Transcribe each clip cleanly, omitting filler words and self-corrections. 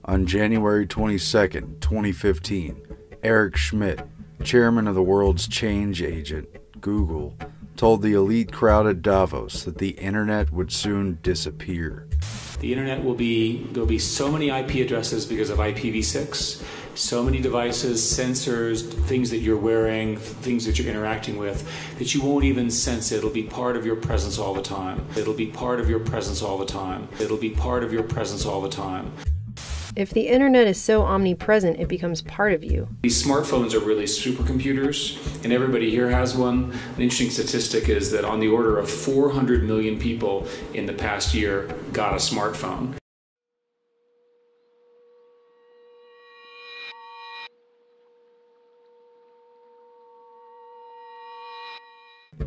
On January 22nd, 2015, Eric Schmidt, chairman of the world's change agent, Google, told the elite crowd at Davos that the internet would soon disappear. The internet there'll be so many IP addresses because of IPv6, so many devices, sensors, things that you're wearing, things that you're interacting with, that you won't even sense it. It'll be part of your presence all the time. It'll be part of your presence all the time. It'll be part of your presence all the time. If the internet is so omnipresent, it becomes part of you. These smartphones are really supercomputers, and everybody here has one. An interesting statistic is that on the order of 400 million people in the past year got a smartphone.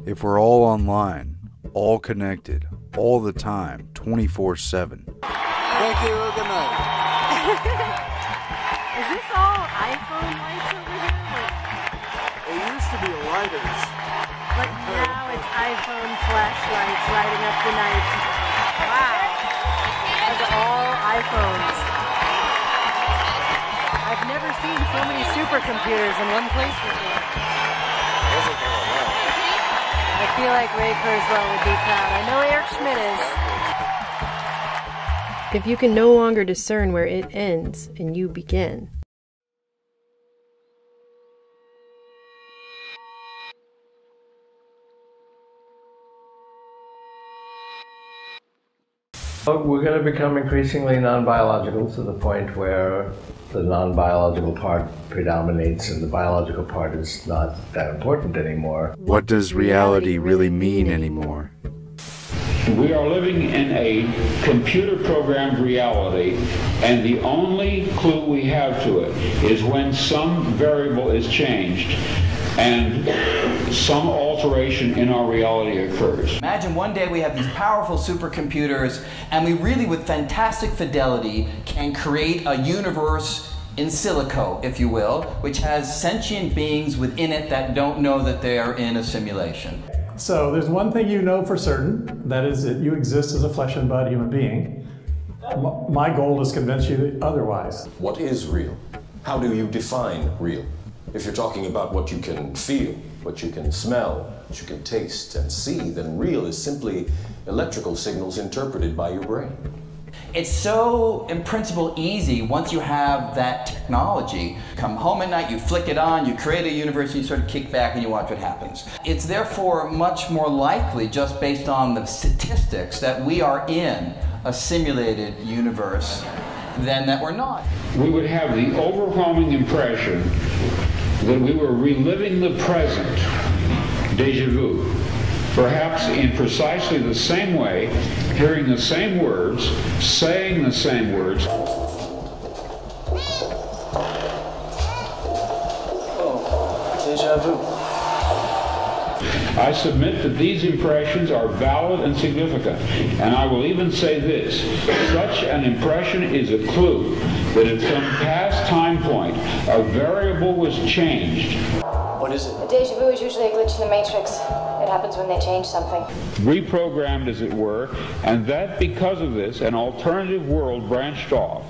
If we're all online, all connected, all the time, 24/7. Thank you, good night. Is this all iPhone lights over here? It used to be lighters. But now it's iPhone flashlights lighting up the night. Wow. Those are all iPhones. I've never seen so many supercomputers in one place before. I feel like Ray Kurzweil would be proud. I know Eric Schmidt is. If you can no longer discern where it ends and you begin. We're going to become increasingly non-biological to the point where the non-biological part predominates and the biological part is not that important anymore. What does reality really mean anymore? We are living in a computer-programmed reality, and the only clue we have to it is when some variable is changed and some alteration in our reality occurs. Imagine one day we have these powerful supercomputers and we really, with fantastic fidelity, can create a universe in silico, if you will, which has sentient beings within it that don't know that they are in a simulation. So there's one thing you know for certain, that is that you exist as a flesh and blood human being. My goal is to convince you otherwise. What is real? How do you define real? If you're talking about what you can feel, what you can smell, what you can taste and see, then real is simply electrical signals interpreted by your brain. It's so, in principle, easy once you have that technology. Come home at night, you flick it on, you create a universe, and you sort of kick back and you watch what happens. It's therefore much more likely, just based on the statistics, that we are in a simulated universe than that we're not. We would have the overwhelming impression that we were reliving the present, déjà vu. Perhaps in precisely the same way, hearing the same words, saying the same words. Oh, déjà vu. I submit that these impressions are valid and significant, and I will even say this: such an impression is a clue that at some past time point, a variable was changed. What is it? A déjà vu is usually a glitch in the matrix. It happens when they change something. Reprogrammed, as it were, and that because of this, an alternative world branched off.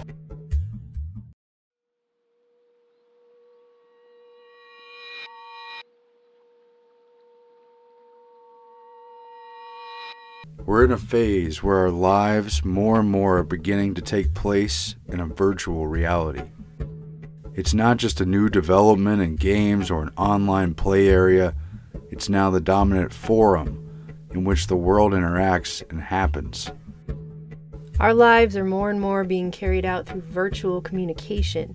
We're in a phase where our lives more and more are beginning to take place in a virtual reality. It's not just a new development in games or an online play area, it's now the dominant forum in which the world interacts and happens. Our lives are more and more being carried out through virtual communication,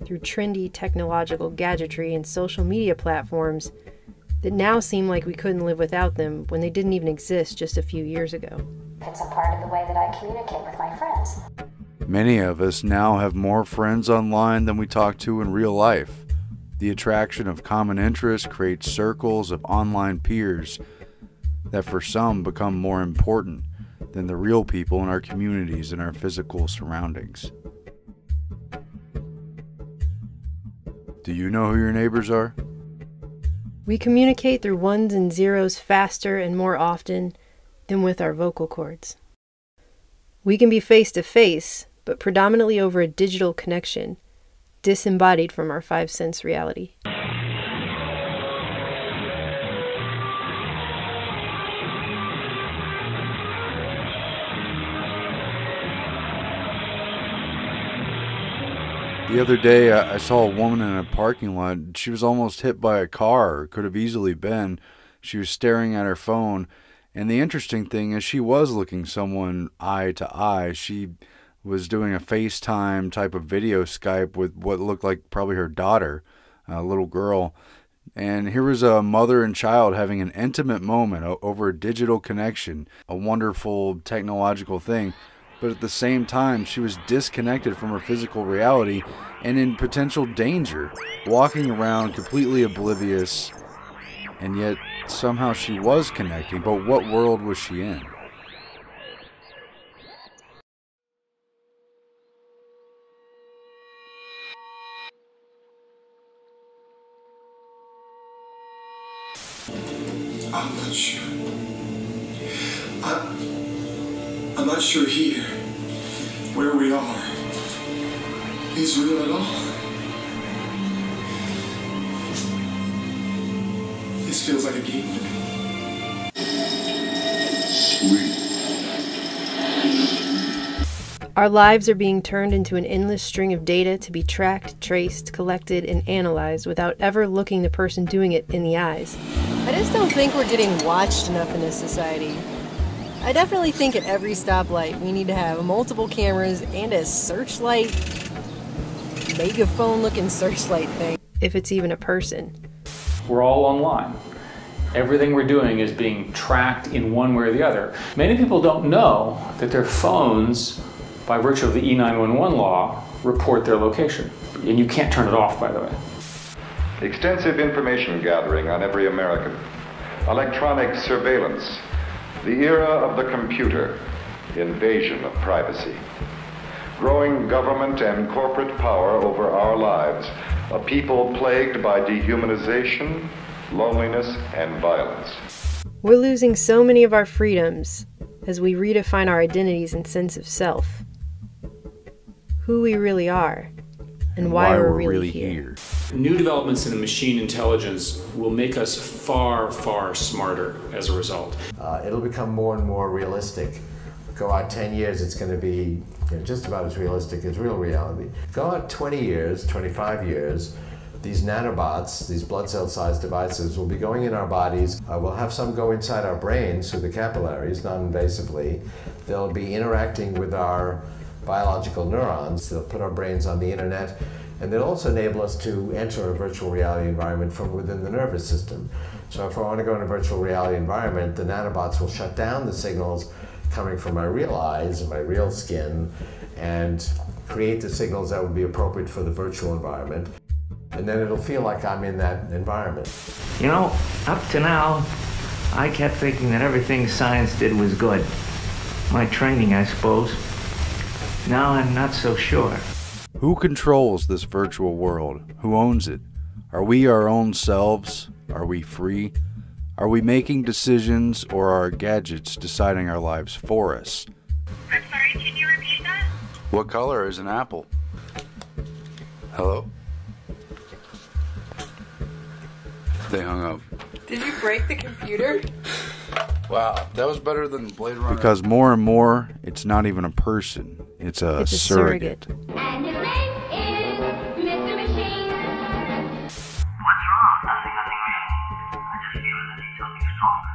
through trendy technological gadgetry and social media platforms that now seem like we couldn't live without them when they didn't even exist just a few years ago. It's a part of the way that I communicate with my friends. Many of us now have more friends online than we talk to in real life. The attraction of common interests creates circles of online peers that for some become more important than the real people in our communities and our physical surroundings. Do you know who your neighbors are? We communicate through ones and zeros faster and more often than with our vocal cords. We can be face to face, but predominantly over a digital connection, disembodied from our five-sense reality. The other day, I saw a woman in a parking lot. She was almost hit by a car, or could have easily been. She was staring at her phone, and the interesting thing is she was looking someone eye to eye. She was doing a FaceTime type of video Skype with what looked like probably her daughter, a little girl. And here was a mother and child having an intimate moment over a digital connection, a wonderful technological thing. But at the same time, she was disconnected from her physical reality and in potential danger, walking around completely oblivious, and yet somehow she was connecting. But what world was she in? I'm not sure. I'm not sure here, where we are, is real at all. This feels like a game to me. Sweet. Our lives are being turned into an endless string of data to be tracked, traced, collected, and analyzed without ever looking the person doing it in the eyes. I just don't think we're getting watched enough in this society. I definitely think at every stoplight we need to have multiple cameras and a searchlight, megaphone-looking searchlight thing. If it's even a person. We're all online. Everything we're doing is being tracked in one way or the other. Many people don't know that their phones, by virtue of the E911 law, report their location. And you can't turn it off, by the way. Extensive information gathering on every American. Electronic surveillance. The era of the computer. Invasion of privacy. Growing government and corporate power over our lives. A people plagued by dehumanization, loneliness, and violence. We're losing so many of our freedoms as we redefine our identities and sense of self. Who we really are, and why we're really here. New developments in machine intelligence will make us far, far smarter as a result. It'll become more and more realistic. Go out 10 years, it's going to be just about as realistic as real reality. Go out 20 years, 25 years, these nanobots, these blood cell-sized devices will be going in our bodies. We'll have some go inside our brains through the capillaries, non-invasively. They'll be interacting with our biological neurons. They'll put our brains on the internet, and they'll also enable us to enter a virtual reality environment from within the nervous system. So if I want to go in a virtual reality environment, the nanobots will shut down the signals coming from my real eyes and my real skin and create the signals that would be appropriate for the virtual environment. And then it'll feel like I'm in that environment. You know, up to now, I kept thinking that everything science did was good. My training, I suppose. Now I'm not so sure. Who controls this virtual world? Who owns it? Are we our own selves? Are we free? Are we making decisions, or are our gadgets deciding our lives for us? I'm sorry, can you repeat that? What color is an apple? Hello? They hung up. Did you break the computer? Wow, that was better than Blade Runner. Because more and more, it's not even a person. It's a surrogate. And his name is Mr. Machine. What's wrong? Nothing real. I just feel that I need something stronger.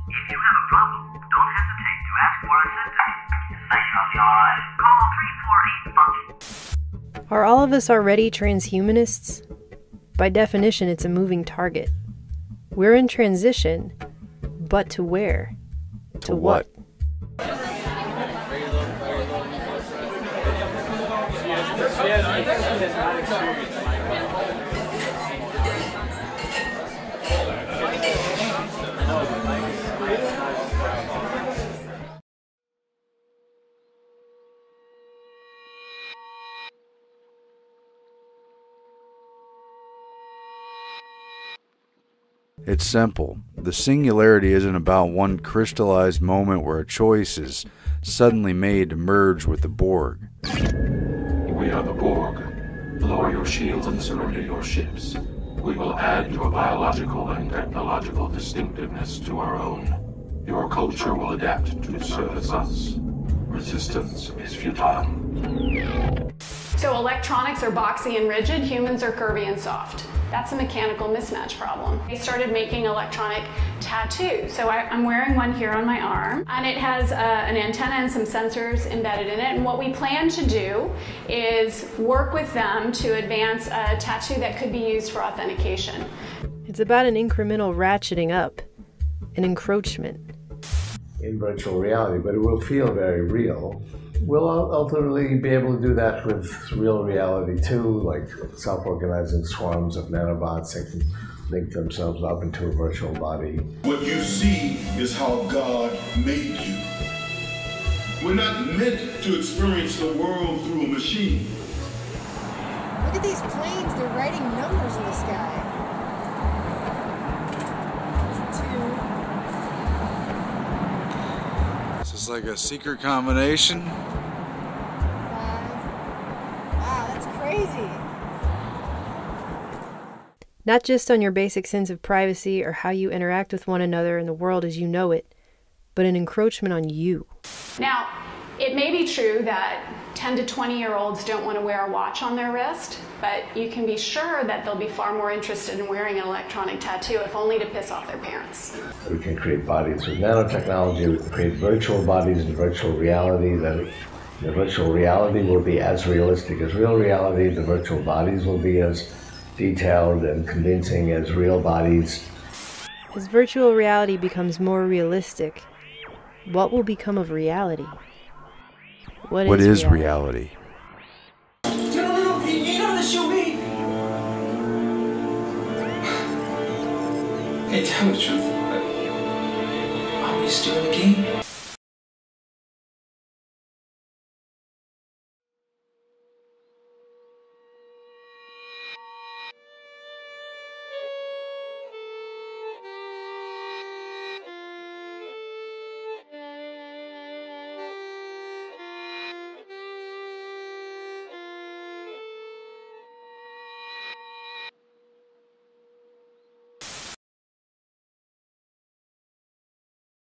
If you have a problem, don't hesitate to ask for assistance. Thank you, alright. Call 348 Funky. Are all of us already transhumanists? By definition, it's a moving target. We're in transition, but to where? To what? It's simple. The singularity isn't about one crystallized moment where a choice is suddenly made to merge with the Borg. We are the Borg. Lower your shields and surrender your ships. We will add your biological and technological distinctiveness to our own. Your culture will adapt to service us. Resistance is futile. So electronics are boxy and rigid, humans are curvy and soft. That's a mechanical mismatch problem. They started making electronic tattoos. So I'm wearing one here on my arm, and it has an antenna and some sensors embedded in it. And what we plan to do is work with them to advance a tattoo that could be used for authentication. It's about an incremental ratcheting up, an encroachment. In virtual reality, but it will feel very real. We'll ultimately be able to do that with real reality too, like self-organizing swarms of nanobots that can link themselves up into a virtual body. What you see is how God made you. We're not meant to experience the world through a machine. Look at these planes, they're writing numbers in the sky. Is this like a secret combination? 5. Wow, that's crazy. Not just on your basic sense of privacy or how you interact with one another in the world as you know it, but an encroachment on you. Now, it may be true that 10 to 20-year-olds don't want to wear a watch on their wrist, but you can be sure that they'll be far more interested in wearing an electronic tattoo, if only to piss off their parents. We can create bodies with nanotechnology. We can create virtual bodies in virtual reality. The virtual reality will be as realistic as real reality. The virtual bodies will be as detailed and convincing as real bodies. As virtual reality becomes more realistic, what will become of reality? What is reality? No, you don't have to show me. Hey, tell me the truth. Are we still in the game?